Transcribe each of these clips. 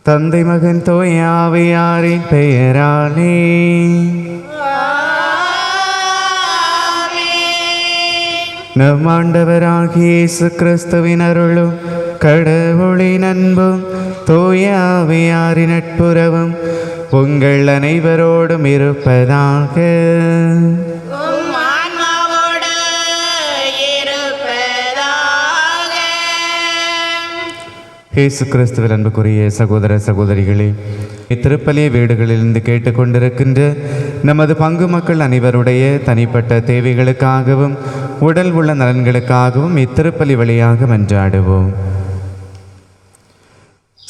தந்தை மகன் தூய ஆவியாரின் பெயராலே. நம் ஆண்டவராகிய இயேசு கிறிஸ்துவின் அருளும் கடவுளின் அன்பும் தூய ஆவியாரின் நட்புறவும் உங்கள் அனைவரோடும் இருப்பதாக. இயேசு கிறிஸ்துவில் அன்புக்குரிய சகோதர சகோதரிகளே, இத்திருப்பலிய வீடுகளிலிருந்து கேட்டுக்கொண்டிருக்கின்ற நமது பங்கு மக்கள் அனைவருடைய தனிப்பட்ட தேவைகளுக்காகவும் உடல் உள்ள நலன்களுக்காகவும் இத்திருப்பலி வழியாக மன்றாடுவோம்.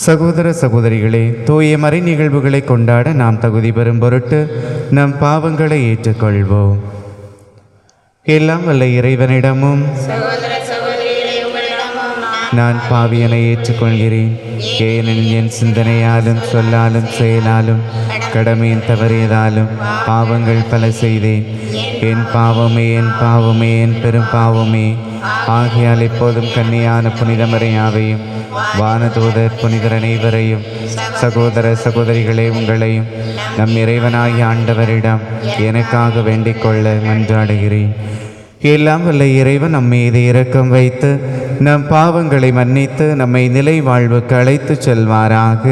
சகோதர சகோதரிகளே, தூய மறை நிகழ்வுகளை கொண்டாட நாம் தகுதி பெறும் பொருட்டு நம் பாவங்களை ஏற்றுக்கொள்வோம். எல்லாம் வல்ல இறைவனிடமும் நான் பாவியனை ஏற்றுக்கொள்கிறேன், ஏனெனில் என் சிந்தனையாலும் சொல்லாலும் செயலாலும் கடமையின் தவறியதாலும் பாவங்கள் பல செய்தேன். என் பாவமே என் பாவமே என் பெரும் பாவமே. ஆகையால் எப்போதும் கன்னியான புனித மரியாவையும் வானதூதர் புனிதர் அனைவரையும் சகோதர சகோதரிகளே உங்களையும் நம் இறைவனாகிய ஆண்டவரிடம் எனக்காக வேண்டிக் கொள்ள மன்றாடுகிறேன். எல்லாம் வல்ல இறைவன் நம் மீது இரக்கம் வைத்து நம் பாவங்களை மன்னித்து நம்மை நிலை வாழ்வுக்கு அழைத்து செல்வாராக.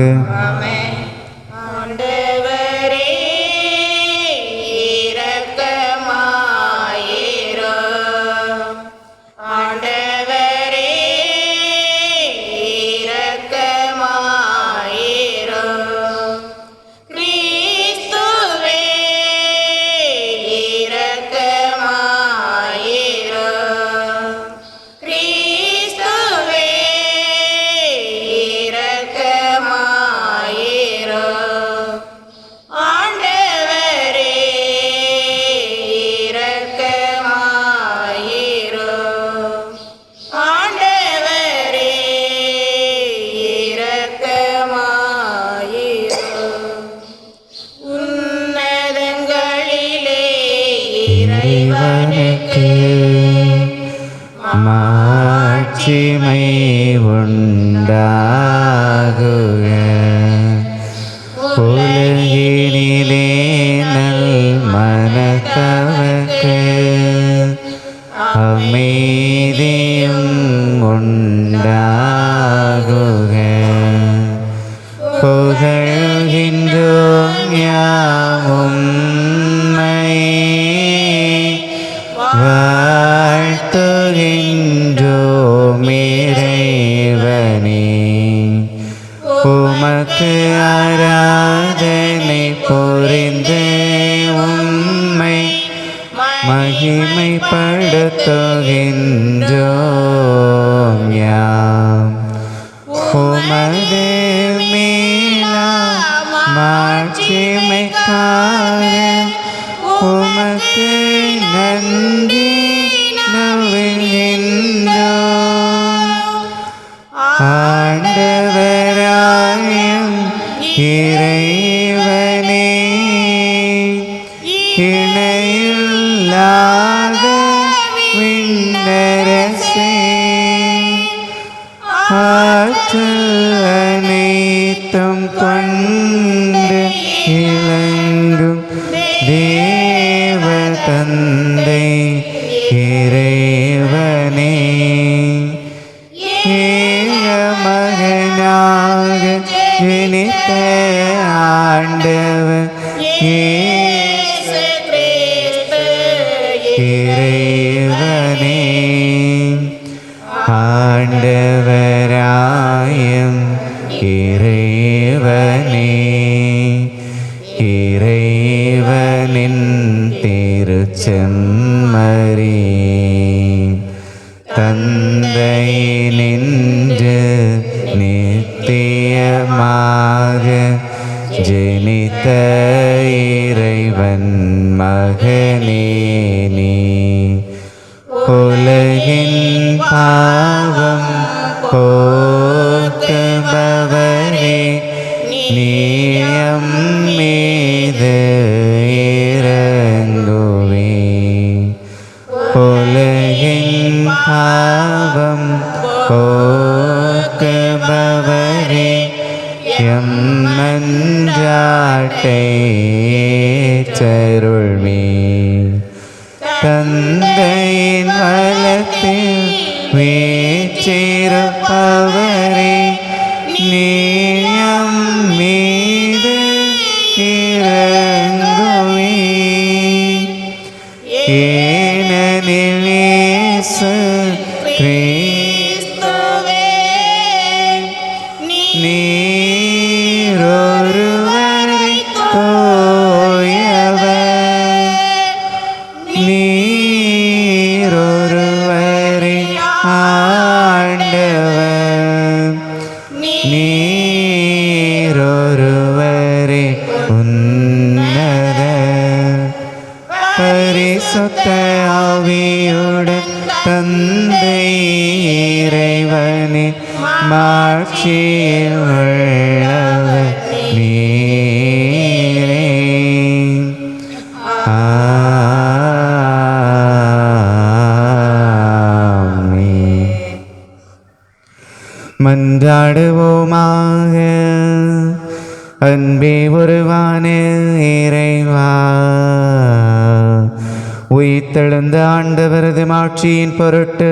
மாட்சிமை உண்டாகுக. உலகினிலே நல் மனத்தவர்க்கு அமைதியும் உண்டாகுக. புகழ்கின்றோம் யாவும் வாழ்த்துகின்றோம் இறைவனே. உமக்கு ஆராதனை புரிந்து உம்மை மகிமைப்படுத்துகின்றோம் யாம். உமது மீளா மாட்சிமைக்காக உமக்கு நன்றி நல்கின்றோம். ஆண்டவராயும் இறைவனே, இணையில்லாத விண்ணரசே, ஆற்றல் அனைத்தும் கொண்டு இலங்கும் தேவ தந்தை இறைவனே, ஏக மகனாக ஜனித்த ஆண்டவர் இயேசு கிறிஸ்து இறைவனே. ஆண்டவராயும் இறைவனே, இறைவனின் திருச்செம்மறி தந்தை நின்று நித்தியமாக ஜனித்த இறைவன் மகனே நீ. உலகின் பாவம் போக்குபவரே, நீயம் மீது இறங்குவே. உலகின் பாவம் போக்குபவரே, எம் அருள்மே. தந்தையின் வலத்தில் வீற்றிருப்பவரே, நீயம் மீது இறங்குமே. ஏனெனில் இயேசு கிறிஸ்துவே நீர் ஒருவரே தூயவர், நீர் ஒருவரே ஆண்டவர், நீர் ஒருவரே உன்னதர். பரிசுத்த ஆவியுடன் தந்தை இறைவனின் மாட்சியில் உள்ளவர் நீரே. ஆமென். மன்றாடுவோமாக. அன்பே உருவான இறைவா, உயிர்த்தெழுந்த ஆண்டவரது மாட்சியின் பொருட்டு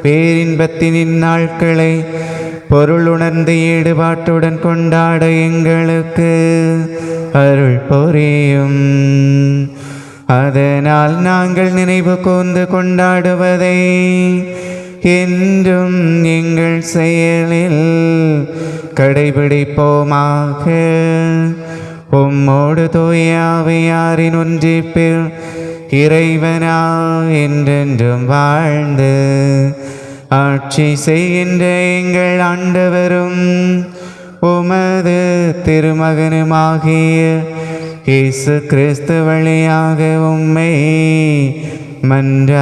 பேரின்பத்தின் நாட்களை பொருள் உணர்ந்து ஈடுபாட்டுடன் கொண்டாட எங்களுக்கு அருள் புரியும். அதனால் நாங்கள் நினைவு கூர்ந்து கொண்டாடுவதை என்றும் எங்கள் செயலில் கடைபிடிப்போமாக. உம்மோடு தூய ஆவியாரின் ஒன்றிப்பில் இறைவனா என்றென்றும் வாழ்ந்து ஆட்சி செய்கின்ற எங்கள் ஆண்டவரும் உமது திருமகனுமாகிய இயேசு கிறிஸ்து வழியாக உம்மை மன்றாடுகின்றோம்.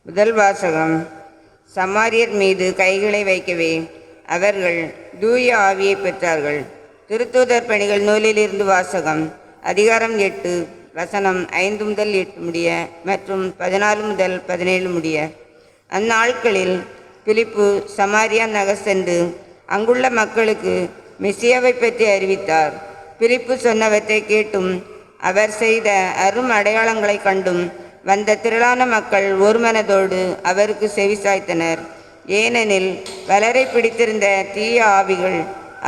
முதல் வாசகம். சமாரியர் மீது கைகளை வைக்கவே அவர்கள் தூய ஆவியை பெற்றார்கள். திருத்தூதர் பணிகள் நூலிலிருந்து வாசகம். அதிகாரம் 8, வசனம் 5 முதல் 8 முடிய மற்றும் 14 முதல் 17 முடிய. அந்நாட்களில் பிலிப்பு சமாரியா நகர் சென்று அங்குள்ள மக்களுக்கு மெசியாவை பற்றி அறிவித்தார். பிலிப்பு சொன்னவற்றை கேட்டும் அவர் செய்த அரும் அடையாளங்களை கண்டும் வந்த திரளான மக்கள் ஒருமனதோடு அவருக்கு செவிசாய்த்தனர். ஏனெனில் வளரை பிடித்திருந்த தீய ஆவிகள்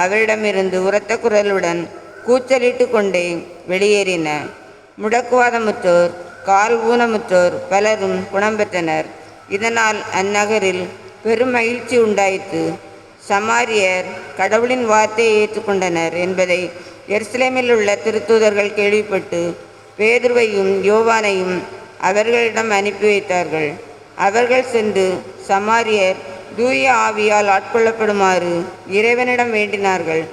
அவரிடமிருந்து உரத்த குரலுடன் கூச்சலிட்டு கொண்டே வெளியேறின. முடக்குவாதமுற்றோர், கால் ஊனமுற்றோர் பலரும் குணம் பெற்றனர். இதனால் அந்நகரில் பெரும் மகிழ்ச்சி உண்டாயிற்று. சமாரியர் கடவுளின் வார்த்தையை ஏற்றுக்கொண்டனர் என்பதை எருசலேமில் உள்ள திருத்தூதர்கள் கேள்விப்பட்டு பேதுருவையும் யோவானையும் அவர்களிடம் அனுப்பி வைத்தார்கள். அவர்கள் சென்று சமாரியர் தூய ஆவியால் ஆட்கொள்ளப்படுமாறு இறைவனிடம் வேண்டினார்கள்.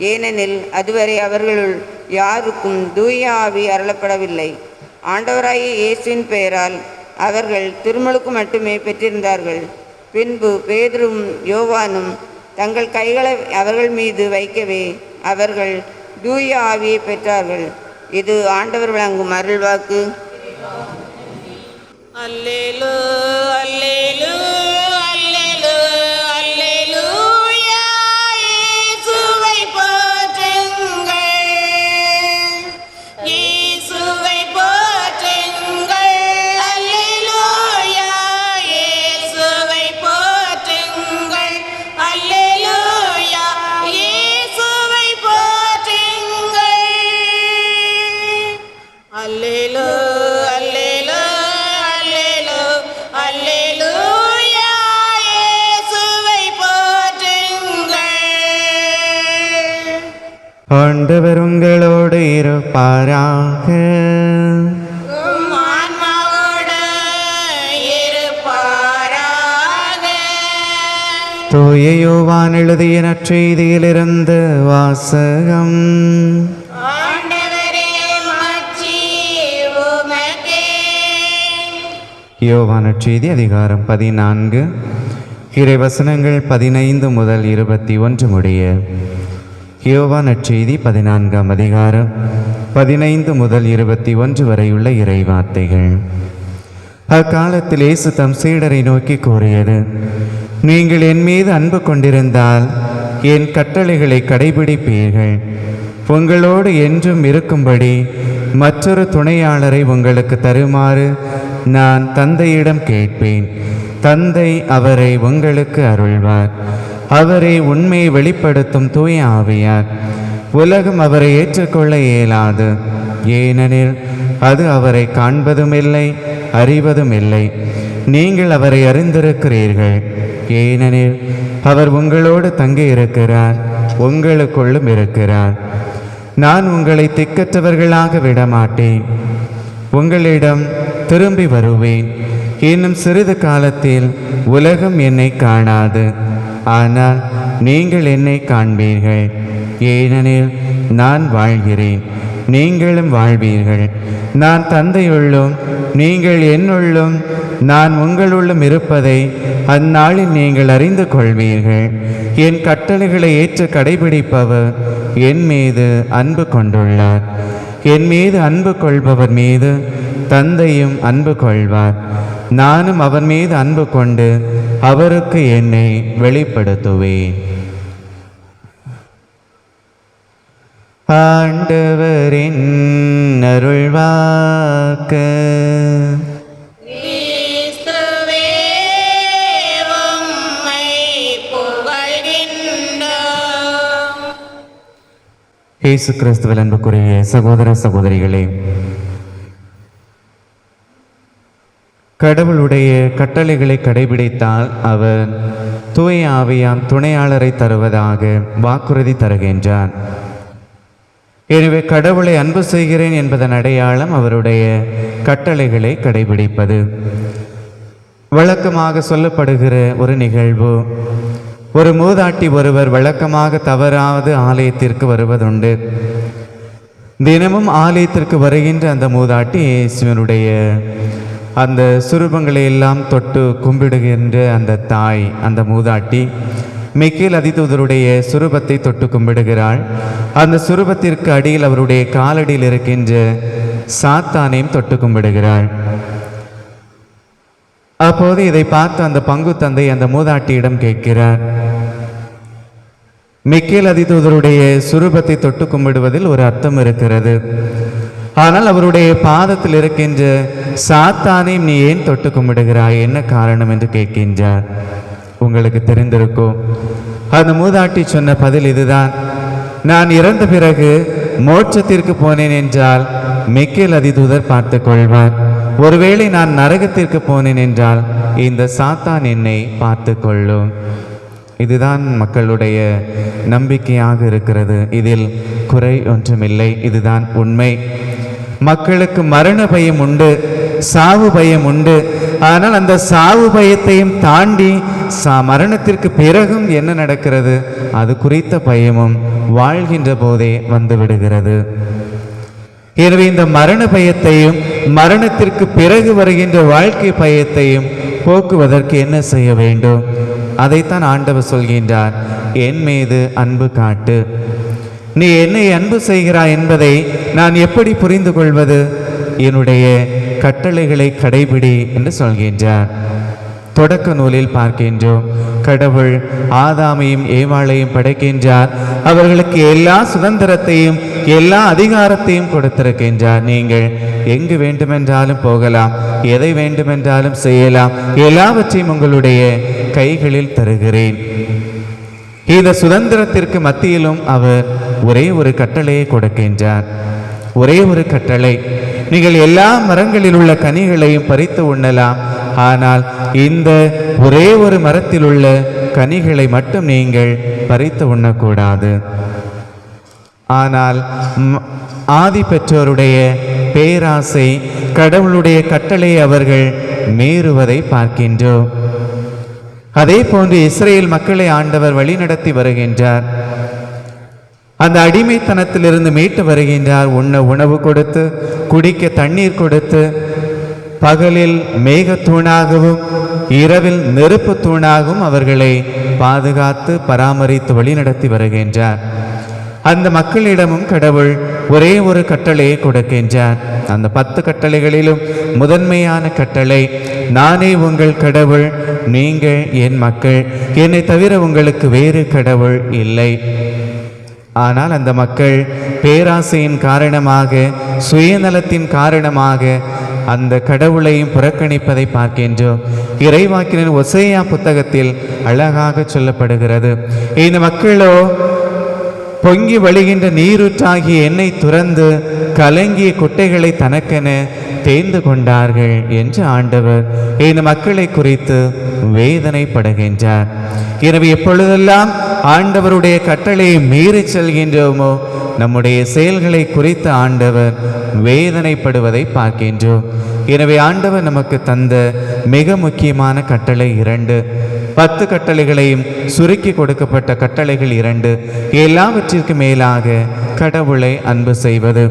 ஏனெனில் அதுவரை அவர்களுள் யாருக்கும் தூய ஆவி அருளப்படவில்லை. ஆண்டவராகிய இயேசுவின் பெயரால் அவர்கள் திருமுழுக்கு மட்டுமே பெற்றிருந்தார்கள். பின்பு பேதுருவும் யோவானும் தங்கள் கைகளை அவர்கள் மீது வைக்கவே அவர்கள் தூய ஆவியை பெற்றார்கள். இது ஆண்டவர் வழங்கும் அருள்வாக்கு. அல்லேலூ அல்லேலூ அல்லேலூ அல்லேலூயா. இயேசுவை போற்றுங்கள், இயேசுவை போற்றுங்கள். அல்லேலூயா. இயேசுவை போற்றுங்கள். அல்லேலூயா. இயேசுவை போற்றுங்கள். அல்லேலூ ஆண்டவர் உங்களோடு இருப்பாராக. தூய யோவான் எழுதிய நற்செய்தியிலிருந்து வாசகம். யோவான் நற்செய்தி அதிகாரம் 14, இறைவசனங்கள் 15 முதல் 21 முடிய. யோவான் நற்செய்தி 14ஆம் அதிகாரம் 15 முதல் 21 வரையுள்ள இறைவார்த்தைகள். அக்காலத்தில் இயேசு தம் சீடரை நோக்கி கூறியது: நீங்கள் என் மீது அன்பு கொண்டிருந்தால் என் கட்டளைகளை கடைபிடிப்பீர்கள். உங்களோடு என்றும் இருக்கும்படி மற்றொரு துணையாளரை உங்களுக்கு தருமாறு நான் தந்தையிடம் கேட்பேன். தந்தை அவரை உங்களுக்கு அருள்வார். அவரை உண்மையை வெளிப்படுத்தும் தூய ஆவியார். உலகம் அவரை ஏற்றுக்கொள்ள இயலாது, ஏனெனில் அது அவரை காண்பதுமில்லை, அறிவதுமில்லை. நீங்கள் அவரை அறிந்திருக்கிறீர்கள், ஏனெனில் அவர் உங்களோடு தங்கி இருக்கிறார், உங்களுக்குள்ளும் இருக்கிறார். நான் உங்களை திக்கற்றவர்களாக விடமாட்டேன். உங்களிடம் திரும்பி வருவேன். இன்னும் சிறிது காலத்தில் உலகம் என்னை காணாது, ஆனால் நீங்கள் என்னை காண்பீர்கள். ஏனெனில் நான் வாழ்கிறேன், நீங்களும் வாழ்வீர்கள். நான் தந்தையுள்ளும் நீங்கள் என்னுள்ளும் நான் உங்களுள்ளும் இருப்பதை அந்நாளில் நீங்கள் அறிந்து கொள்வீர்கள். என் கட்டளைகளை ஏற்று கடைபிடிப்பவர் என் மீது அன்பு கொண்டுள்ளார். என் மீது அன்பு கொள்பவர் மீது தந்தையும் அன்பு கொள்வார். நானும் அவர் மீது அன்பு கொண்டு அவருக்கு என்னை வெளிப்படுத்துவேன். ஆண்டவரின் அருள்வாக்கு. கிறிஸ்துவே உம்மை புகழ்கின்றோம். இயேசு கிறிஸ்துவில் அன்புக்குரிய சகோதர சகோதரிகளே, கடவுளுடைய கட்டளைகளை கடைபிடித்தால் அவர் தூய ஆவியாம் துணையாளரை தருவதாக வாக்குறுதி தருகின்றார். எனவே கடவுளை அன்பு செய்கிறேன் என்பதன் அடையாளம் அவருடைய கட்டளைகளை கடைபிடிப்பது. வழக்கமாக சொல்லப்படுகிற ஒரு நிகழ்வு, ஒரு மூதாட்டி ஒருவர் வழக்கமாக தவறாது ஆலயத்திற்கு வருவதுண்டு. தினமும் ஆலயத்திற்கு வருகின்ற அந்த மூதாட்டி இயேசுவினுடைய அந்த சுரூபங்களை எல்லாம் தொட்டு கும்பிடுகின்ற அந்த தாய், அந்த மூதாட்டி மிக்கேல் அதிதூதருடைய சுரூபத்தை தொட்டு கும்பிடுகிறாள். அந்த சுரூபத்திற்கு அடியில் அவருடைய காலடியில் இருக்கின்ற சாத்தானையும் தொட்டு கும்பிடுகிறாள். அப்போது இதை பார்த்து அந்த பங்கு தந்தை அந்த மூதாட்டியிடம் கேட்கிறார், மிக்கேல் அதிதூதருடைய சுரூபத்தை தொட்டு கும்பிடுவதில் ஒரு அர்த்தம் இருக்கிறது, ஆனால் அவருடைய பாதத்தில் இருக்கின்ற சாத்தானை நீ ஏன் தொட்டு கும்பிடுகிறாய், என்ன காரணம் என்று கேட்கின்றார். உங்களுக்கு தெரிந்திருக்கும், அந்த மூதாட்டி சொன்ன பதில் இதுதான்: நான் இறந்த பிறகு மோட்சத்திற்கு போனேன் என்றால் மிக்கேல் அதிதூதர் பார்த்து கொள்வார். ஒருவேளை நான் நரகத்திற்கு போனேன் என்றால் இந்த சாத்தான் என்னை பார்த்து கொள்ளும். இதுதான் மக்களுடைய நம்பிக்கையாக இருக்கிறது. இதில் குறை ஒன்றுமில்லை, இதுதான் உண்மை. மக்களுக்கு மரண பயம் உண்டு, சாவு பயம் உண்டு. ஆனால் அந்த சாவு பயத்தையும் தாண்டி மரணத்திற்கு பிறகும் என்ன நடக்கிறது அது குறித்த பயமும் வாழ்கின்ற போதே வந்து விடுகிறது. எனவே இந்த மரண பயத்தையும் மரணத்திற்கு பிறகு வருகின்ற வாழ்க்கை பயத்தையும் போக்குவதற்கு என்ன செய்ய வேண்டும்? அதைத்தான் ஆண்டவர் சொல்கின்றார், என் மீது அன்பு காட்டு. நீ என்னை அன்பு செய்கிறாய் என்பதை நான் எப்படி புரிந்து கொள்வது? என்னுடைய கட்டளைகளை கடைபிடி என்று சொல்கின்றார். தொடக்க நூலில் பார்க்கின்றோம், கடவுள் ஆதாமையும் ஏவாளையும் படைக்கின்றார். அவர்களுக்கு எல்லா சுதந்திரத்தையும் எல்லா அதிகாரத்தையும் கொடுத்திருக்கின்றார். நீங்கள் எங்கு வேண்டுமென்றாலும் போகலாம், எதை வேண்டுமென்றாலும் செய்யலாம், எல்லாவற்றையும் உங்களுடைய கைகளில் தருகிறேன். இந்த சுதந்திரத்திற்கு மத்தியிலும் அவர் ஒரே ஒரு கட்டளையை கொடுக்கின்றார். ஒரே ஒரு கட்டளை, நீங்கள் எல்லா மரங்களில் உள்ள கனிகளையும் பறித்து உண்ணலாம், ஆனால் இந்த ஒரே ஒரு மரத்தில் உள்ள கனிகளை மட்டும் நீங்கள் பறித்து உண்ணக்கூடாது. ஆனால் ஆதி பெற்றோருடைய பேராசை, கடவுளுடைய கட்டளை அவர்கள் மீறுவதை பார்க்கின்றோம். அதே போன்று இஸ்ரேல் மக்களை ஆண்டவர் வழிநடத்தி வருகின்றார். அந்த அடிமைத்தனத்திலிருந்து மீட்டு வருகின்றார். உண்ண உணவு கொடுத்து, குடிக்க தண்ணீர் கொடுத்து, பகலில் மேகத்தூணாகவும் இரவில் நெருப்பு தூணாகவும் அவர்களை பாதுகாத்து பராமரித்து வழிநடத்தி வருகின்றார். அந்த மக்களிடமும் கடவுள் ஒரே ஒரு கட்டளையை கொடுக்கின்றார். அந்த 10 கட்டளைகளிலும் முதன்மையான கட்டளை. நானே உங்கள் கடவுள், நீங்கள் என் மக்கள், என்னை தவிர உங்களுக்கு வேறு கடவுள் இல்லை. ஆனால் அந்த மக்கள் பேராசையின் காரணமாக, சுயநலத்தின் காரணமாக அந்த கடவுளையும் புறக்கணிப்பதை பார்க்கின்றோம். இறைவாக்கினர் ஒசேயா புத்தகத்தில் அழகாக சொல்லப்படுகிறது. இந்த மக்களோ பொங்கி வழிகின்ற நீரூற்றாகிய எண்ணெய் துறந்து கலங்கிய குட்டைகளை தனக்கென தேர்ந்து கொண்டார்கள் என்று ஆண்டவர் இந்த மக்களை குறித்து வேதனைப்படுகின்றார். எனவே எப்பொழுதெல்லாம் ஆண்டவருடைய கட்டளையை மீறி செல்கின்றோமோ நம்முடைய செயல்களை குறித்து ஆண்டவர் வேதனைப்படுவதை பார்க்கின்றோம். எனவே ஆண்டவர் நமக்கு தந்த மிக முக்கியமான கட்டளை 2. 10 கட்டளைகளையும் சுருக்கி கொடுக்கப்பட்ட கட்டளைகள் 2. எல்லாவற்றிற்கு மேலாக கடவுளை அன்பு செய்வது.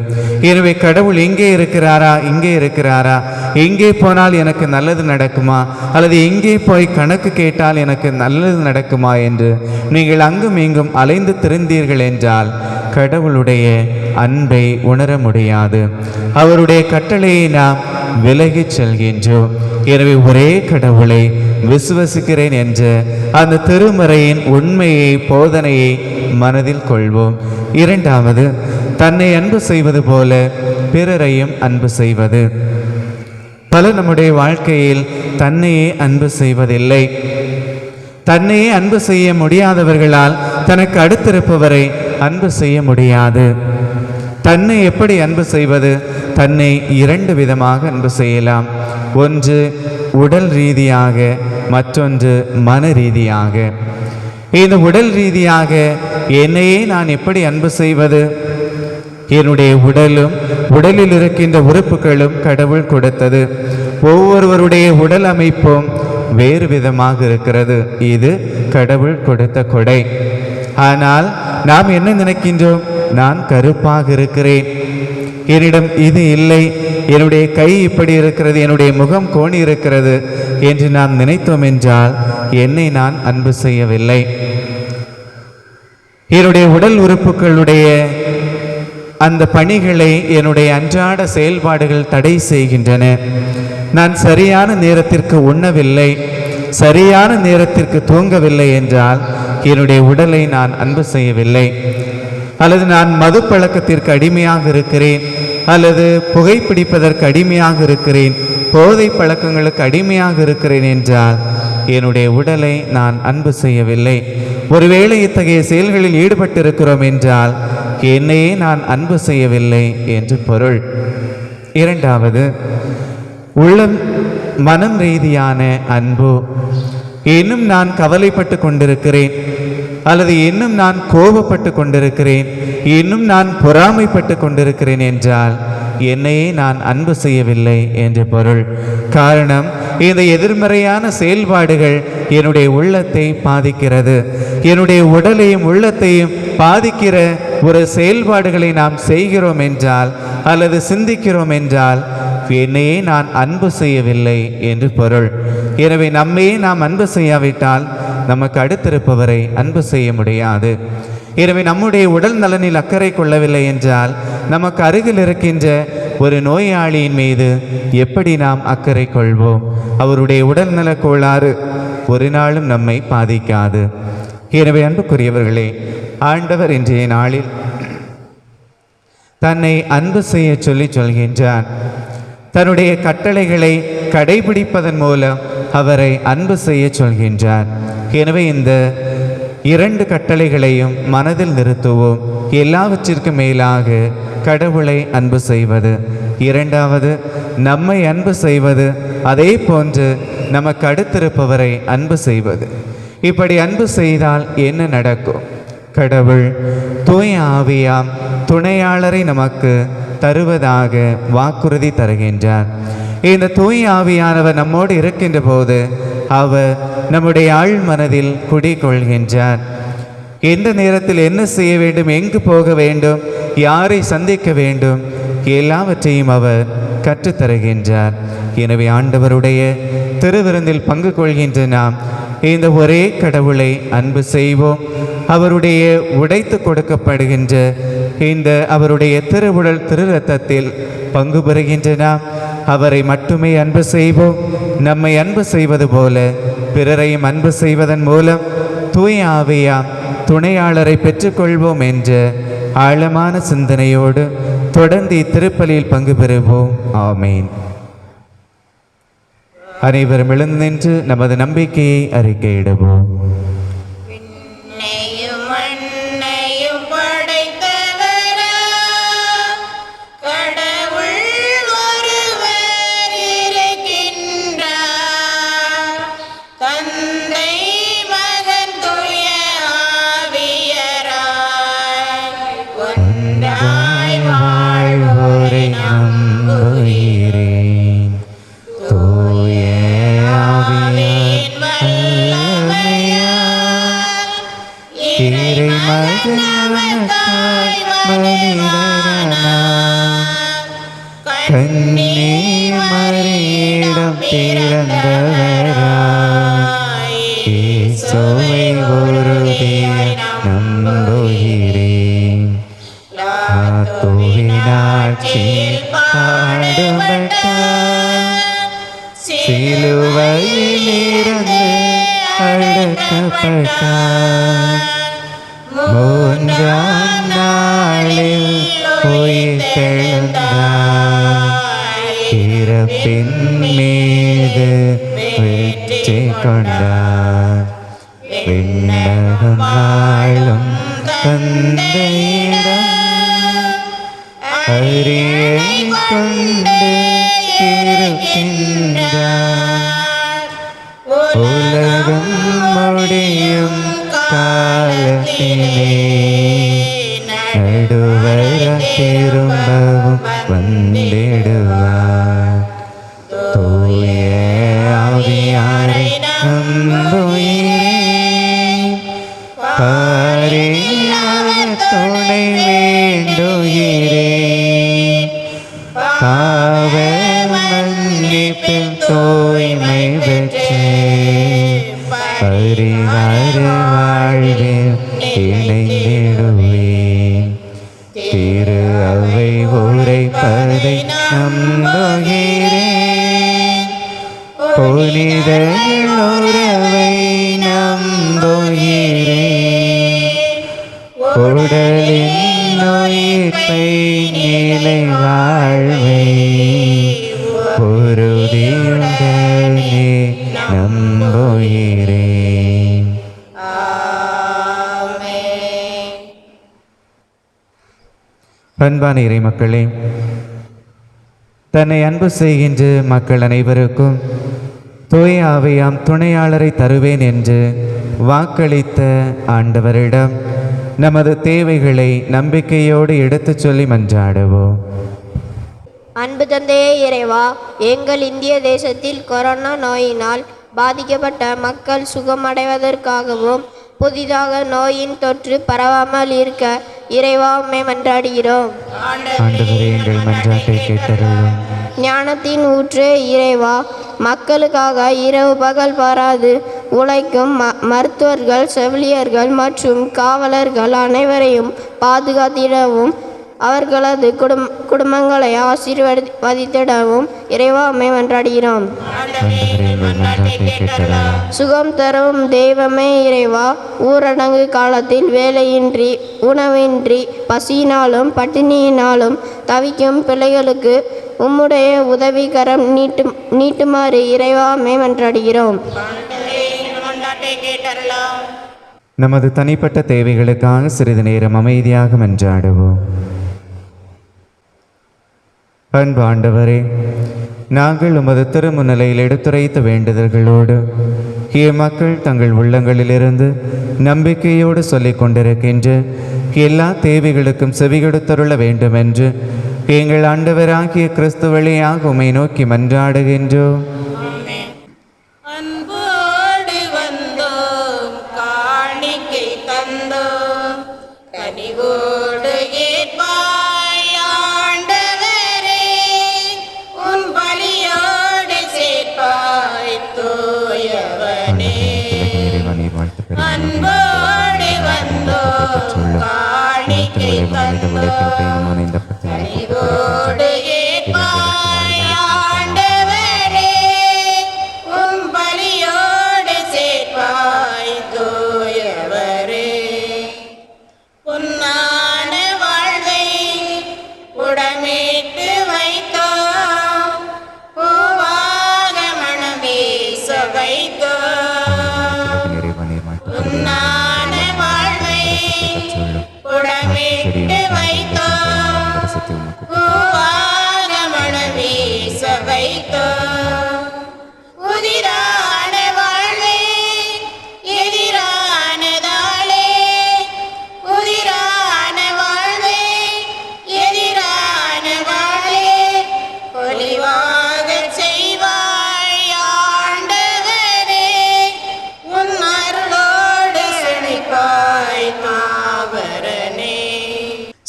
எனவே கடவுள் இங்கே இருக்கிறாரா, இங்கே இருக்கிறாரா, எங்கே போனால் எனக்கு நல்லது நடக்குமா, அல்லது எங்கே போய் கணக்கு கேட்டால் எனக்கு நல்லது நடக்குமா என்று நீங்கள் அங்கும் இங்கும் அலைந்து திரிந்தீர்கள் என்றால் கடவுளுடைய அன்பை உணர முடியாது. அவருடைய கட்டளையை நாம் விலகிச் செல்கின்றோம். எனவே ஒரே கடவுளை விசுவசிக்கிறேன் என்ற அந்த திருமறையின் உண்மையை, போதனையை மனதில் கொள்வோம். 2வது, தன்னை அன்பு செய்வது போல பிறரையும் அன்பு செய்வது. பலர் நம்முடைய வாழ்க்கையில் தன்னையே அன்பு செய்வதில்லை. தன்னையே அன்பு செய்ய முடியாதவர்களால் தனக்கு அடுத்திருப்பவரை அன்பு செய்ய முடியாது. தன்னை எப்படி அன்பு செய்வது? தன்னை 2 விதமாக அன்பு செய்யலாம். ஒன்று உடல் ரீதியாக, மற்றொன்று மன ரீதியாக. இந்த உடல் ரீதியாக என்னையே நான் எப்படி அன்பு செய்வது? என்னுடைய உடலும் உடலில் இருக்கின்ற உறுப்புகளும் கடவுள் கொடுத்தது. ஒவ்வொருவருடைய உடல் அமைப்பும் வேறு விதமாக இருக்கிறது. இது கடவுள் கொடுத்த கொடை. ஆனால் நாம் என்ன நினைக்கின்றோம்? நான் கருப்பாக இருக்கிறேன், என்னிடம் இது இல்லை, என்னுடைய கை இப்படி இருக்கிறது, என்னுடைய முகம் கோணி இருக்கிறது என்று நாம் நினைத்தோம் என்றால் என்னை நான் அன்பு செய்யவில்லை. என்னுடைய உடல் உறுப்புகளுடைய அந்த பணிகளை என்னுடைய அன்றாட செயல்பாடுகள் தடை செய்கின்றன. நான் சரியான நேரத்திற்கு உண்ணவில்லை, சரியான நேரத்திற்கு தூங்கவில்லை என்றால் என்னுடைய உடலை நான் அன்பு செய்யவில்லை. அல்லது நான் மது பழக்கத்திற்கு அடிமையாக இருக்கிறேன், அல்லது புகைப்பிடிப்பதற்கு அடிமையாக இருக்கிறேன், போதை பழக்கங்களுக்கு அடிமையாக இருக்கிறேன் என்றால் என்னுடைய உடலை நான் அன்பு செய்யவில்லை. ஒருவேளை இத்தகைய செயல்களில் ஈடுபட்டிருக்கிறோம் என்றால் என்னையே நான் அன்பு செய்யவில்லை என்று பொருள். 2வது, உள்ளம் மனம் ரீதியான அன்பு. இன்னும் நான் கவலைப்பட்டு கொண்டிருக்கிறேன், அல்லது இன்னும் நான் கோபப்பட்டு கொண்டிருக்கிறேன், இன்னும் நான் பொறாமைப்பட்டு கொண்டிருக்கிறேன் என்றால் என்னையே நான் அன்பு செய்யவில்லை என்று பொருள். காரணம், இந்த எதிர்மறையான செயல்பாடுகள் என்னுடைய உள்ளத்தை பாதிக்கிறது. என்னுடைய உடலையும் உள்ளத்தையும் பாதிக்கிற ஒரு செயல்பாடுகளை நாம் செய்கிறோம் என்றால், அல்லது சிந்திக்கிறோம் என்றால் என்னையே நான் அன்பு செய்யவில்லை என்று பொருள். எனவே நம்மையே நாம் அன்பு செய்யாவிட்டால் நமக்கு அடுத்திருப்பவரை அன்பு செய்ய முடியாது. எனவே நம்முடைய உடல் நலனில் அக்கறை கொள்ளவில்லை என்றால் நமக்கு அருகில் இருக்கின்ற ஒரு நோயாளியின் மீது எப்படி நாம் அக்கறை கொள்வோம்? அவருடைய உடல் நல கோளாறு ஒரு நாளும் நம்மை பாதிக்காது. எனவே அன்புக்குரியவர்களே, ஆண்டவர் இன்றைய நாளில் தன்னை அன்பு செய்ய சொல்கின்றார். தன்னுடைய கட்டளைகளை கடைபிடிப்பதன் மூலம் அவரை அன்பு செய்ய சொல்கின்றார். எனவே இந்த 2 கட்டளைகளையும் மனதில் நிறுத்துவோம். எல்லாவற்றிற்கும் மேலாக கடவுளை அன்பு செய்வது. 2வது, நம்மை அன்பு செய்வது. அதே போன்று நமக்கு அடுத்திருப்பவரை அன்பு செய்வது. இப்படி அன்பு செய்தால் என்ன நடக்கும்? கடவுள் தூய ஆவியாம் துணையாளரை நமக்கு தருவதாக வாக்குறுதி தருகின்றார். இந்த தூய ஆவியானவர் நம்மோடு இருக்கின்ற போது அவர் நம்முடைய ஆழ் மனதில் குடிகொள்கின்றார். எந்த நேரத்தில் என்ன செய்ய வேண்டும், எங்கு போக வேண்டும், யாரை சந்திக்க வேண்டும், எல்லாவற்றையும் அவர் கற்றுத்தருகின்றார். எனவே ஆண்டவருடைய திருவிருந்தில் பங்கு கொள்கின்ற நாம் இந்த ஒரே கடவுளை அன்பு செய்வோம். அவருடைய உடைத்து கொடுக்கப்படுகின்ற இந்த அவருடைய திருவுடல் திரு ரத்தத்தில் பங்கு பெறுகின்ற நாம் அவரை மட்டுமே அன்பு செய்வோம். நம்மை அன்பு செய்வது போல பிறரையும் அன்பு செய்வதன் மூலம் தூய ஆவியாம் துணையாளரை பெற்றுக்கொள்வோம் என்ற ஆழமான சிந்தனையோடு தொடர்ந்து இத்திருப்பலியில் பங்கு பெறுவோம். ஆமேன். அனைவரும் எழுந்து நின்று நமது நம்பிக்கையை அறிக்கையிடுவோம். விண்ணையும் மண்ணையும் படைத்தவரா, கடவுள் ஒருவர் இருக்கின்றார். தந்தை மகன் தூய ஆவியராய் ஒன்றாய் வாழ்வோரை நம்புகிறேன். தூய ஆவியின் வல்லமையால் இறைமகனாய் மனிதனாய் கன்னி மரியிடம் பிறந்தவராய் இயேசுவை உறுதியாய் நம்புகிறேன். ஆத்துவினாட்சியில் பாடுபட்டார், சிலுவையில் இருந்து அடக்கப்பட்டார், மூன்றாம் நாளில் உயிர்த்தெழுந்தார், இறப்பின் மீது வெற்றி கொண்டார். விண்ணகம் வாழும் தந்தையிடம் அறியைக் கொண்டு இருக்கின்றார். உலகம் முடியும் காலத்திலே நடுவர திரும்பவும் வந்திடுவார். தூய ஆவியாரை நம்புகிறேன். பரியார் துணை வேண்டுகிறேன். பாவ மன்னிப்பில் தூய்மை பெற்று பரிகார வாழ்வில் இணைந்திடுவேன். திரு அவை உரைப்பதை நம்புகிறேன். புனித உறவை நம்புகிறேன். உடலின் உயிர்ப்பை நிலை வாழ்வை உறுதியுடனே நம்புகிறேன். அன்பான இறை மக்களே, தன்னை அன்பு செய்கின்ற மக்கள் அனைவருக்கும் தூய ஆவியாம் துணையாளரை தருவேன் என்று வாக்களித்த ஆண்டவரிடம் நமது தேவைகளை நம்பிக்கையோடு எடுத்துச் சொல்லி மன்றாடுவோம். அன்பு தந்தையே இறைவா, எங்கள் இந்திய தேசத்தில் கொரோனா நோயினால் பாதிக்கப்பட்ட மக்கள் சுகமடைவதற்காகவும் புதிதாக நோயின் தொற்று பரவாமல் இருக்க இறைவா உம்மை மன்றாடுகிறோம். ஆண்டவரே, எங்கள் மன்றாட்டை கேட்டருளும். ஞானத்தின் ஊற்றே இறைவா, மக்களுக்காக இரவு பகல் பாராது உழைக்கும் மருத்துவர்கள், செவிலியர்கள் மற்றும் காவலர்கள் அனைவரையும் பாதுகாத்திடவும் அவர்களது குடும்பங்களை ஆசீர்வதித்திடவும் இறைவா உம்மை மன்றாடுகிறோம். சுகம் தரும் தெய்வமே இறைவா, ஊரடங்கு காலத்தில் வேலையின்றி, உணவின்றி, பசியினாலும் பட்டினியினாலும் தவிக்கும் பிள்ளைகளுக்கு உம்முடைய உதவிகரம் நீட்டுமாறு இறைவா உம்மை மன்றாடுகிறோம். நமது தனிப்பட்ட தேவைகளுக்காக சிறிது நேரம் அமைதியாக மன்றாடுவோம். அன்பு ஆண்டவரே, நாங்கள் உமது திருமுன்னிலையில் எடுத்துரைத்த வேண்டுதல்களோடு மக்கள் தங்கள் உள்ளங்களிலிருந்து நம்பிக்கையோடு சொல்லிக் கொண்டிருக்கின்ற எல்லா தேவைகளுக்கும் செவிகொடுத்தருள வேண்டும் என்று எங்கள் ஆண்டவராகிய கிறிஸ்து வழியாக உம்மை நோக்கி மன்றாடுகின்றோம். அன்போடு வந்தோம், காணிக்கை தந்தோம், கனிவோடு ஏற்பாய் ஆண்டவரே, உன் பலியோடு சேர்ப்பாய் தூயவனே. அன்போடு வந்தோம், காணிக்கை தந்தோம், கனிவோடு ஏற்பாய்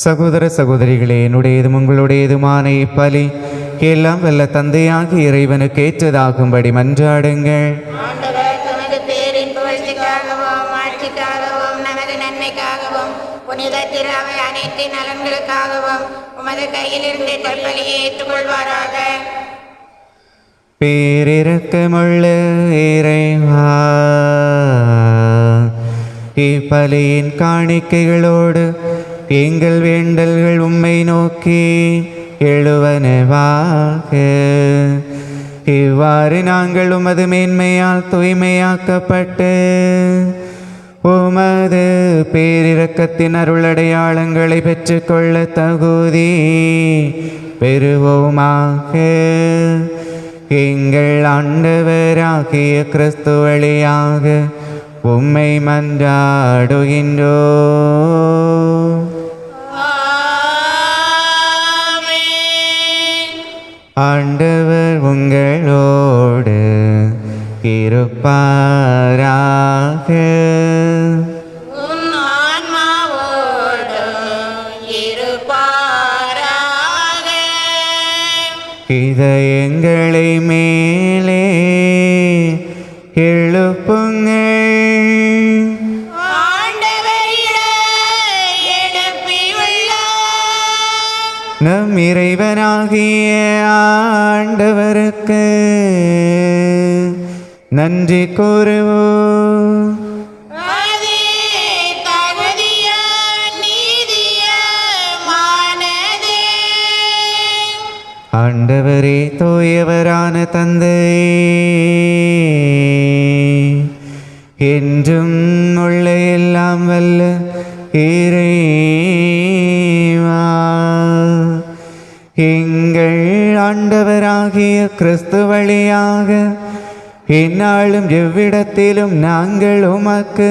சகோதர சகோதரிகளே, என்னுடையதும் உங்களுடையதுமான இப்பலி எல்லாம் வல்ல தந்தையாகிய இறைவனுக்கு ஏற்றதாகும்படி மன்றாடுங்கள். ஆண்டவர் தமது பேரின் புகழ்ச்சிக்காகவும் ஆட்சிக்காகவும் நமது நன்மைக்காகவும் புனித திராவை அனைத்து நலன்களுக்காகவும் உமது கையிலிருந்து தற்பலியை ஏற்றுக்கொள்வாராக. பேரிரக்கமுள்ள இறைவா, இப்பலியின் காணிக்கைகளோடு எங்கள் வேண்டல்கள் உம்மை நோக்கி எழுவனவாக. இவ்வாறு நாங்கள் உமது மேன்மையால் தூய்மையாக்கப்பட்டு உமது பேரிரக்கத்தின் அருளடையாளங்களை பெற்றுக்கொள்ள தகுதி பெறுவோமாக. எங்கள் ஆண்டவராகிய கிறிஸ்து வழியாக உம்மை மன்றாடுகின்றோ. ஆண்டவர் உங்களோடு இருப்பாராக. உன் ஆன்மாவோடும் இருப்பாராக. இதயங்களை மேலே எழுப்புங்கள். நம் இறைவனாகிய ஆண்டவருக்கு நன்றி கூறுவோம். ஆண்டவரே, தூயவரான தந்தையே, என்றும் உள்ள எல்லாம் வல்ல இறைவா, எங்கள் ஆண்டவராகிய கிறிஸ்து வழியாக எந்நாளும் எவ்விடத்திலும் நாங்கள் உமக்கு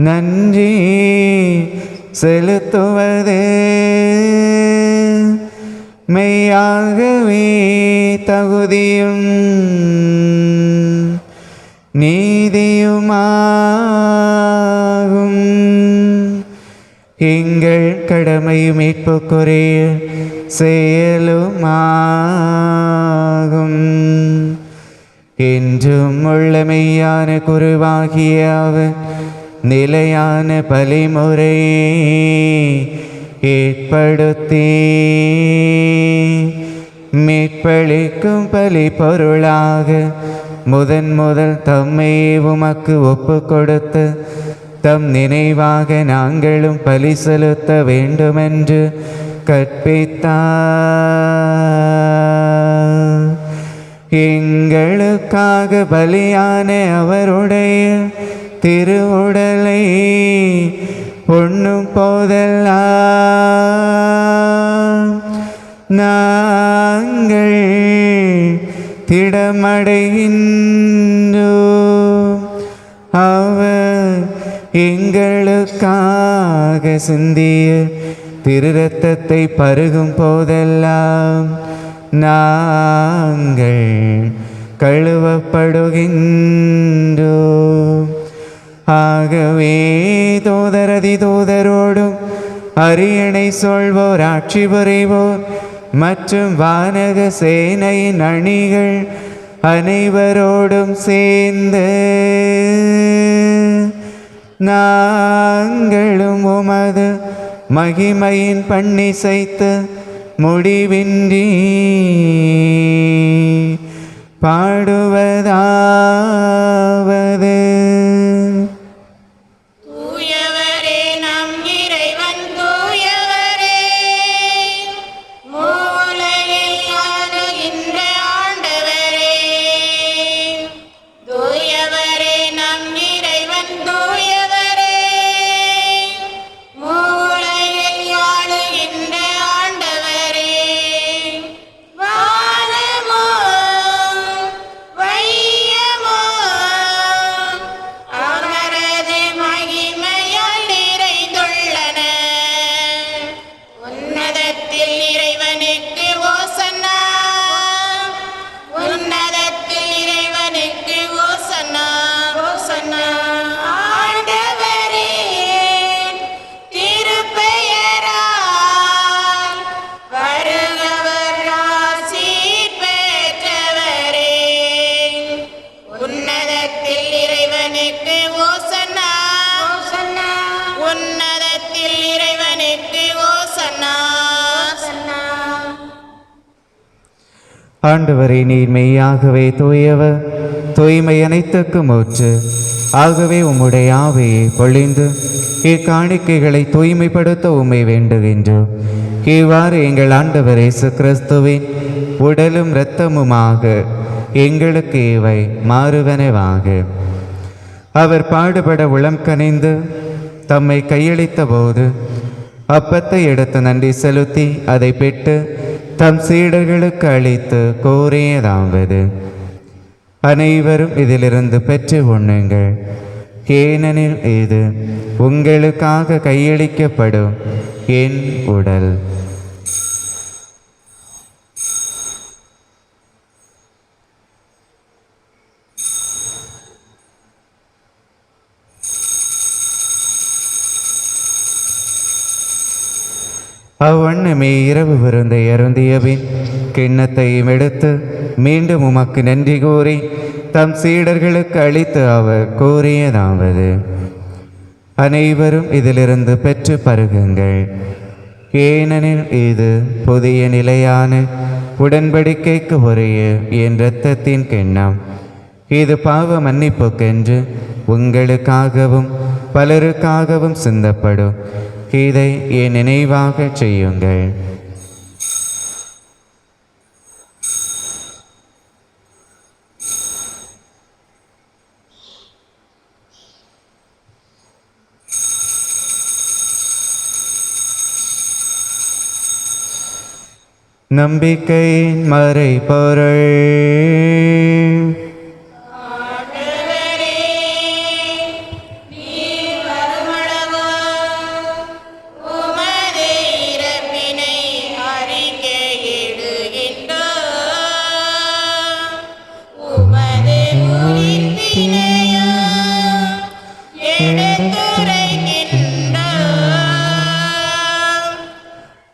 நன்றி செலுத்துவது மெய்யாகவே தகுதியும் நீதியுமாகும். எங்கள் கடமையும் மீட்புக்குரிய செயலுமாகும். என்றும் உள்ள மெய்யான குருவாகிய அவர் நிலையான பலிமுறையை ஏற்படுத்தி மீட்பளிக்கும் பலி பொருளாக முதல் தம்மை உமக்கு ஒப்பு கொடுத்து தம் நினைவாக நாங்களும் பலி செலுத்த வேண்டுமென்று கற்பித்தார். எங்களுக்காக பலியான அவருடைய திருவுடலை உண்ணும் போதெல்லாம் நாங்கள் திடமடைகின்றோம். அவர் எங்களுக்காக சிந்திய திரு இரத்தத்தை பருகும் போதெல்லாம் நாங்கள் கழுவப்படுகின்றோம். ஆகவே தூதரதி தூதரோடும் அரியணை சொல்வோர் ஆட்சி புரிவோர் மற்றும் வானக சேனையின் அணிகள் அனைவரோடும் சேர்ந்து நாங்களும் உமது மகிமையின் பண்ணிசைத்து முடிவின்றி பாடுவதாவது. தூயவரே நம் இறைவன் தூயவரே, மூலையில் ஆளுகின்ற ஆண்டவரே. தூயவரே நம் இறைவன் தூயவரே, மூலையில் ஆளுகின்ற ஆண்டவரே. வானமோ வையமோ ஆண்டவரே, நீர் மெய்யாகவே தூயவர், தூய்மை அனைத்துக்கும் ஊற்று. ஆகவே உம்முடைய ஆவியை பொழிந்து இக்காணிக்கைகளை தூய்மைப்படுத்த உம்மை வேண்டுகின்றோம். இவ்வாறு எங்கள் ஆண்டவர் இயேசு கிறிஸ்துவின் உடலும் இரத்தமுமாக எங்களுக்கு இவை மாறுவனவாக. அவர் பாடுபட உளம் கனிந்து தம்மை கையளித்த போது அப்பத்தை எடுத்து நன்றி செலுத்தி அதை பெற்று தம் சீடர்களுக்கு அளித்து கூறியதாவது: அனைவரும் இதிலிருந்து பெற்று உண்ணுங்கள், ஏனெனில் இது உங்களுக்காக கையளிக்கப்படும் என் உடல். அவ்வண்ணமே இரவு விருந்தை அருந்தியபின் கிண்ணத்தையும் எடுத்து மீண்டும் உமக்கு நன்றி கூறி தம் சீடர்களுக்கு அளித்து அவர் கூறியதாவது: அனைவரும் இதிலிருந்து பெற்று பருகுங்கள், ஏனெனில் இது புதிய நிலையான உடன்படிக்கைக்கு உரிய என் இரத்தத்தின் கிண்ணம். இது பாவ மன்னிப்புக்கென்று உங்களுக்காகவும் பலருக்காகவும் சிந்தப்படும். இதை என் நினைவாக செய்யுங்கள். நம்பிக்கையின் மறைபொருள்.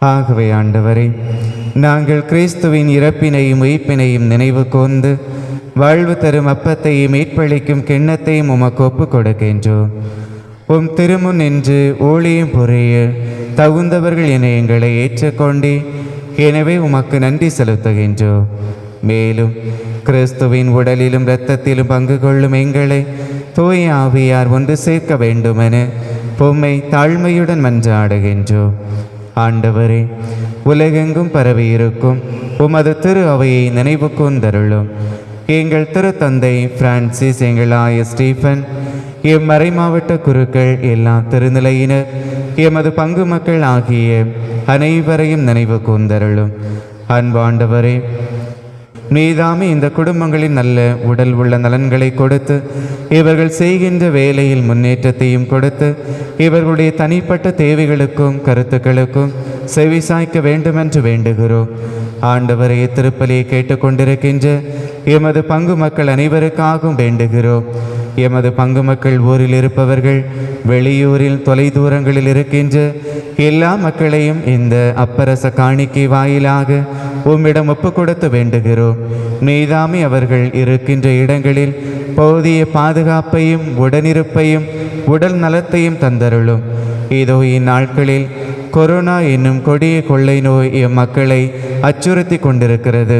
ஆகவே ஆண்டவரே, நாங்கள் கிறிஸ்துவின் இறப்பினையும் உயிர்ப்பினையும் நினைவு கூர்ந்து வாழ்வு தரும் அப்பத்தையும் மீட்பளிக்கும் கிண்ணத்தையும் உமக்கு ஒப்புக் கொடுக்கின்றோம். உம் திருமுன் நின்று ஊழியம் புரிய தகுந்தவர்கள் என எங்களை ஏற்றுக்கொண்டே, எனவே உமக்கு நன்றி செலுத்துகின்றோம். மேலும் கிறிஸ்துவின் உடலிலும் இரத்தத்திலும் பங்கு கொள்ளும் எங்களை தூய ஆவியார் ஒன்று சேர்க்க வேண்டுமென உம்மை தாழ்மையுடன் மன்றாடுகின்றோம். ஆண்டவரே, உலகெங்கும் பரவி இருக்கும் உமது திரு அவையை நினைவு கூர்ந்தருளும். எங்கள் திருத்தந்தை பிரான்சிஸ், எங்கள் ஆயர் ஸ்டீஃபன், எம் மறைமாவட்ட குருக்கள், எல்லா திருநிலையினர், எமது பங்கு மக்கள் ஆகிய அனைவரையும் நினைவு கூர்ந்தருளும். அன்பாண்டவரே, நீதாமே இந்த குடும்பங்களின் நல்ல உடல் உள்ள நலன்களை கொடுத்து இவர்கள் செய்கின்ற வேலையில் முன்னேற்றத்தையும் கொடுத்து இவர்களுடைய தனிப்பட்ட தேவைகளுக்கும் கருத்துக்களுக்கும் செவிசாய்க்க வேண்டுமென்று வேண்டுகிறோம். ஆண்டவரை திருப்பலியை கேட்டுக்கொண்டிருக்கின்ற எமது பங்கு மக்கள் அனைவருக்காகவும் வேண்டுகிறோம். எமது பங்கு மக்கள் ஊரில் இருப்பவர்கள், வெளியூரில் தொலைதூரங்களில் இருக்கின்ற எல்லா மக்களையும் இந்த அப்பரச காணிக்கை வாயிலாக உம்மிடம் ஒப்பு கொடுத்து வேண்டுகிறோம். நீதாமே அவர்கள் இருக்கின்ற இடங்களில் போதிய பாதுகாப்பையும் உடனிருப்பையும் உடல் நலத்தையும் தந்தருளும். இதோ இந்நாட்களில் கொரோனா என்னும் கொடிய கொள்ளை நோய் எம் மக்களை அச்சுறுத்தி கொண்டிருக்கிறது.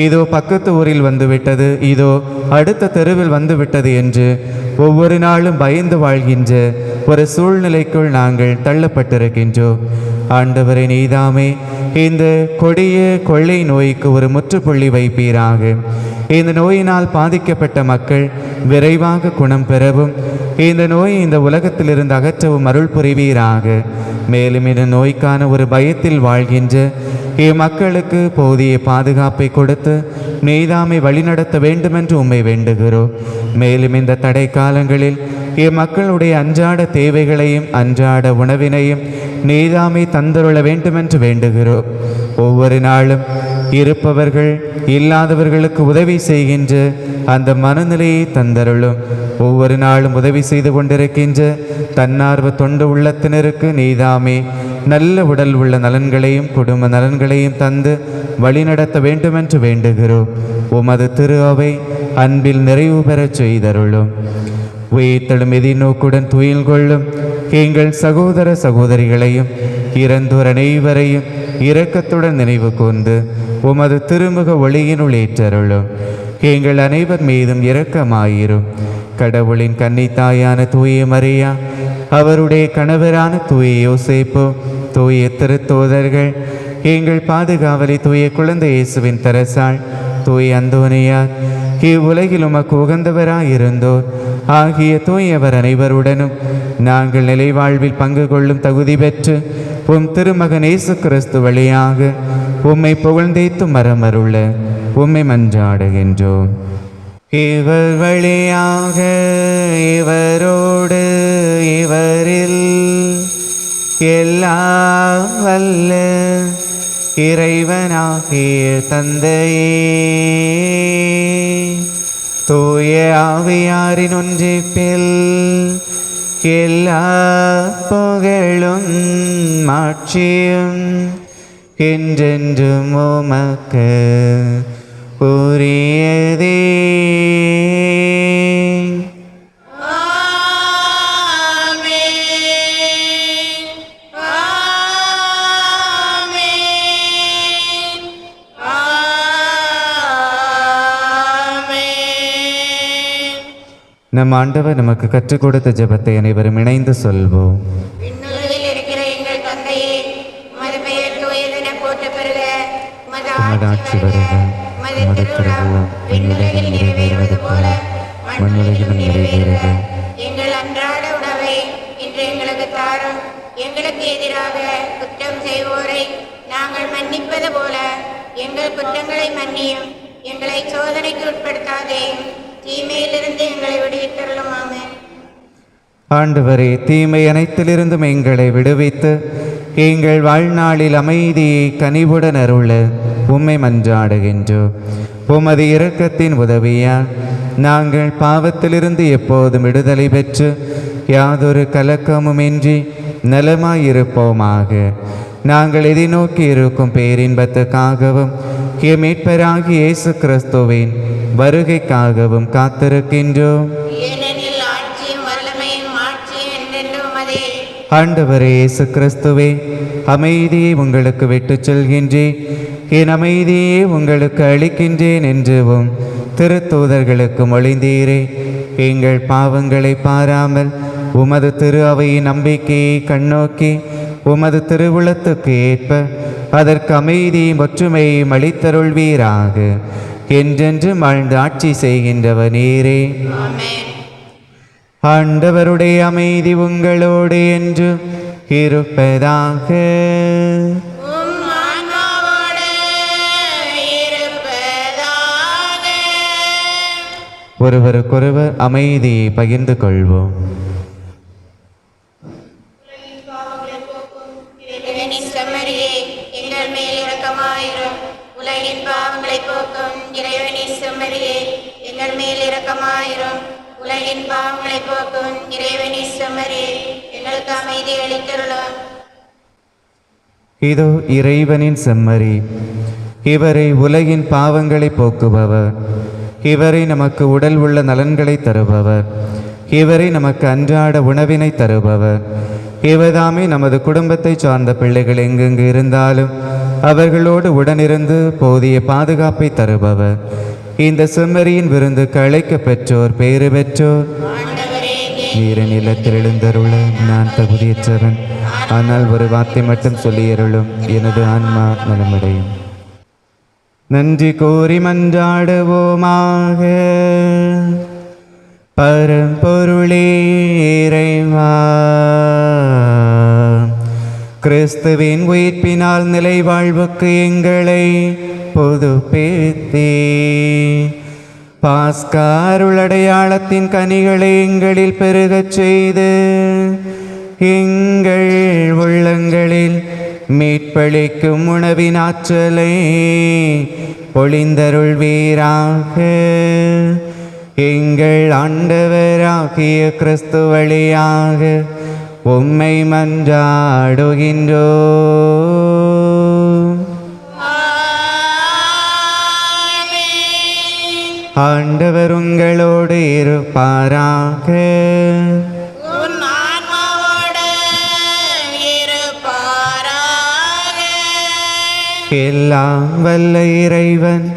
இதோ பக்கத்து ஊரில் வந்துவிட்டது, இதோ அடுத்த தெருவில் வந்துவிட்டது என்று ஒவ்வொரு நாளும் பயந்து வாழ்கின்ற ஒரு சூழ்நிலைக்குள் நாங்கள் தள்ளப்பட்டிருக்கின்றோம். ஆண்டவரே, நீதாமே இந்த கொடிய கொள்ளை நோய்க்கு ஒரு முற்றுப்புள்ளி வைப்பீராக. இந்த நோயினால் பாதிக்கப்பட்ட மக்கள் விரைவாக குணம் பெறவும், இந்த நோய் இந்த உலகத்திலிருந்து அகற்றவும் அருள் புரிவீராக. மேலும் இந்த நோய்க்கான ஒரு பயத்தில் வாழ்கின்ற இம்மக்களுக்கு போதிய பாதுகாப்பை கொடுத்து நீதாமை வழிநடத்த வேண்டுமென்று உம்மை வேண்டுகிறோம். மேலும் இந்த தடை காலங்களில் இம்மக்களுடைய அன்றாட தேவைகளையும் அன்றாட உணவினையும் நீதாமை தந்தருள வேண்டுமென்று வேண்டுகிறோம். ஒவ்வொரு நாளும் இருப்பவர்கள் இல்லாதவர்களுக்கு உதவி செய்கின்ற அந்த மனநிலையை தந்தருளும். ஒவ்வொரு நாளும் உதவி செய்து கொண்டிருக்கின்ற தன்னார்வ தொண்டு உள்ளத்தினருக்கு நீதாமே நல்ல உடல் உள்ள நலன்களையும் குடும்ப நலன்களையும் தந்து வழிநடத்த வேண்டுமென்று வேண்டுகிறோம். உமது திரு அவை அன்பில் நிறைவு பெறச் செய்தருளும். உயிர்த்தெழும் எதிர்நோக்குடன் துயில் கொள்ளும் எங்கள் சகோதர சகோதரிகளையும் இறந்தோர் அனைவரையும் இரக்கத்துடன் நினைவு கூர்ந்து உமது திருமுக ஒளியினுள் ஏற்றருளும். எங்கள் அனைவர் மீதும் இரக்கமாயிரும். கடவுளின் கன்னித்தாயான தூய மரியா, அவருடைய கணவரான தூய யோசேப்பு, தூய திருத்தூதர்கள், எங்கள் பாதுகாவலி தூய குழந்தை இயேசுவின் தரசாள், தூய அந்தோனியார், இவ்வுலகில் உமக்கு உகந்தவராயிருந்தோர் ஆகிய தூயவர் அனைவருடனும் நாங்கள் நிலைவாழ்வில் பங்கு கொள்ளும் தகுதி பெற்று உம் திருமகன் இயேசு கிறிஸ்து வழியாக உம்மை புகழ்ந்தேத்து மரமருள உம்மை மன்றாடுகின்றோம். இவர் வழியாக இவரோடு இவரில் எல்லாம் வல்ல இறைவனாகிய தந்தையே, தூய ஆவியாரின் ஒன்றிப்பில் எல்லா புகழும் மாட்சியும் என்றென்றும் உமக்கு உரியதே. நம் ஆண்டவர் நமக்கு கற்றுக் கொடுத்த ஜெபத்தை அனைவரும் இணைந்து சொல்வோம். விண்ணுலகில் இருக்கிற எங்கள் தந்தையே, உமது பெயர் தூயதென போற்றப் பெறுக. உமது உமது ஆட்சி வருக. உமது உமது திருவிழா திருவுளம் விண்ணுலகில் நிறைவேறுவது போல மண்ணுலகிலும் நிறைவேறுக. எங்கள் அன்றாட உணவை இன்று எங்களுக்கு தாரும். எங்களுக்கு எதிராக குற்றம் செய்வோரை நாங்கள் மன்னிப்பது போல எங்கள் குற்றங்களை மன்னியும். எங்களை சோதனைக்கு உட்படுத்தாதே, தீமையிலிருந்து எங்களை விடுவித்தருளும். ஆமென். ஆண்டவரே, தீமை அனைத்திலிருந்தும் எங்களை விடுவித்து எங்கள் வாழ்நாளில் அமைதியை கனிவுடன் அருள உம்மை மன்றாடுகின்றோம். உமது இரக்கத்தின் உதவியால் நாங்கள் பாவத்திலிருந்து எப்போதும் விடுதலை பெற்று யாதொரு கலக்கமுமின்றி நலமாயிருப்போமாக. நாங்கள் எதிர்நோக்கி இருக்கும் பேரின்பத்துக்காகவும் எம் மீட்பராகிய இயேசு கிறிஸ்துவின் வருகைக்காகவும் காத்திருக்கின்றோம். ஏனெனில் ஆட்சியும் வல்லமையும் மாட்சியும் என்றென்றும் உமதே. ஆண்டவரே இயேசு கிறிஸ்துவே, அமைதியை உங்களுக்கு விட்டுச் செல்கின்றேன், என் அமைதியை உங்களுக்கு அளிக்கின்றேன் என்றும் திருத்தூதர்களுக்கு மொழிந்தீரே. எங்கள் பாவங்களை பாராமல் உமது திரு அவையின் நம்பிக்கையை கண்ணோக்கி உமது திருவுளத்துக்கு ஏற்ப அதற்கு அமைதியும் ஒற்றுமையும் அளித்தருள்வீராக. என்றென்று வாழ்ந்து ஆட்சி செய்கின்றவர் நீரே. ஆமென். ஆண்டவருடைய அமைதி உங்களோடு என்று இருப்பதாக. உம் ஆன்மாவோடு இருப்பதாக. ஒருவருக்கொருவர் அமைதியை பகிர்ந்து கொள்வோம். இறைவனின் செம்மறியே, எங்கள் மேல் இரக்கமாயிரும். உலகின் பாவங்களை போக்கும் இறைவனின் செம்மறியே, எங்கள் மேல் இரக்கமாயிரும். உலகின் பாவங்களை போக்கும் இறைவனின் செம்மறியே, எங்களுக்கு அமைதி அளித்தருளும். இதோ இறைவனின் செம்மறி, இவரை உலகின் பாவங்களை போக்குபவர், இவரை நமக்கு உடல் உள்ள நலன்களை தருபவர், இவரை நமக்கு அன்றாட உணவினை தருபவர், இவர்தாமே நமது குடும்பத்தை சார்ந்த பிள்ளைகள் எங்கெங்கு இருந்தாலும் அவர்களோடு உடனிருந்து போதிய பாதுகாப்பை தருபவர். இந்த செம்மறியின் விருந்துக்கு அழைக்க பெற்றோர் பேறு பெற்றோர். நீர நிலத்தில் எழுந்தருள நான் தகுதியற்றவன், ஆனால் ஒரு வார்த்தை மட்டும் சொல்லியருளும், எனது ஆன்மா நலமடையும். நன்றி கூறி மன்றாடுவோமாக. பரம்பொருளே இறைவா, கிறிஸ்துவின் உயிர்ப்பினால் நிலை வாழ்வுக்கு எங்களை புதுப்பித்தே பாஸ்காருளடையாளத்தின் கனிகளை எங்களில் பெருகச் செய்து எங்கள் உள்ளங்களில் மீட்பளிக்கும் உணவின் ஆற்றலை பொழிந்தருள்வீராக. எங்கள் ஆண்டவராகிய கிறிஸ்து வழியாக உம்மை மன்றாடுகின்றோம். ஆண்டவர் உங்களோடு இருப்பாராக. உன் ஆன்மாவோடு எல்லாம் வல்ல இறைவன்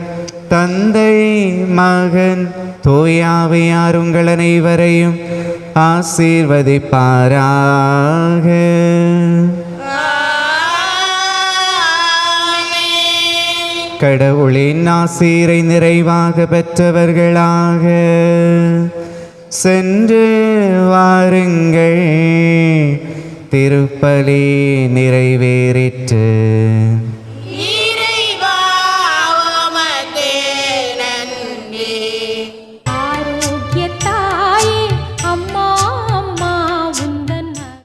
தந்தை மகன் தூயாவியார் உங்கள் அனைவரையும் ஆசீர்வதிப்பாராக. கடவுளின் ஆசீரை நிறைவாக பெற்றவர்களாக சென்று வாருங்கள். திருப்பலி நிறைவேறிற்று.